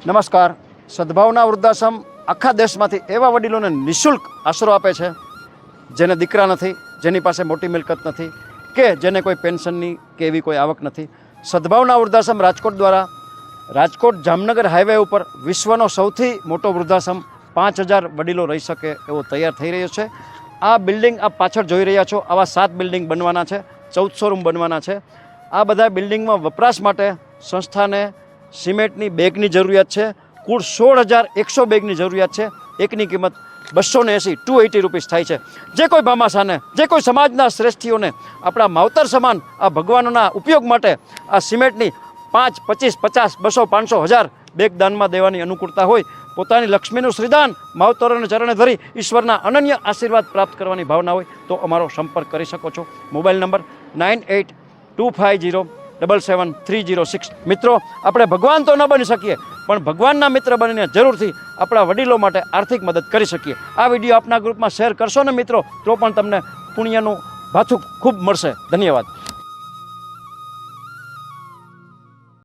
નમસ્કાર. સદભાવના વૃદ્ધાશ્રમ આખા દેશમાંથી એવા વડીલોને નિઃશુલ્ક આશરો આપે છે જેને દીકરા નથી, જેની પાસે મોટી મિલકત નથી કે જેને કોઈ પેન્શનની કે એવી કોઈ આવક નથી. સદભાવના વૃદ્ધાશ્રમ રાજકોટ દ્વારા રાજકોટ જામનગર હાઈવે ઉપર વિશ્વનો સૌથી મોટો વૃદ્ધાશ્રમ 5000 વડીલો રહી શકે એવો તૈયાર થઈ રહ્યો છે. આ બિલ્ડિંગ આપ પાછળ જોઈ રહ્યા છો, આવા 7 બિલ્ડિંગ બનવાના છે, 1400 રૂમ બનવાના છે. આ બધા બિલ્ડિંગમાં વપરાશ માટે સંસ્થાને સિમેન્ટની બેગની જરૂરિયાત છે. કુલ 16100 બેગની જરૂરિયાત છે. એકની કિંમત 280 રૂપીસ થાય છે. જે કોઈ ભામાશાને, જે કોઈ સમાજના શ્રેષ્ઠીઓને આપણા માવતર સમાન આ ભગવાનના ઉપયોગ માટે આ સિમેન્ટની 5, 25, 50, 200, 500, 1000 બેગ દાનમાં દેવાની અનુકૂળતા હોય, પોતાની લક્ષ્મીનું શ્રીદાન માવતરોને ચરણે ધરી ઈશ્વરના અનન્ય આશીર્વાદ પ્રાપ્ત કરવાની ભાવના હોય તો અમારો સંપર્ક કરી શકો છો. Mobile number 9825077306. મિત્રો, આપણે ભગવાન તો ન બની શકીએ પણ ભગવાનના મિત્ર બનીને જરૂરથી આપણા વડીલો માટે આર્થિક મદદ કરી શકીએ. આ વિડીયો આપના ગ્રુપમાં શેર કરશો ને મિત્રો, તો પણ તમને પુણ્યનું ભાથું ખૂબ મળશે. ધન્યવાદ.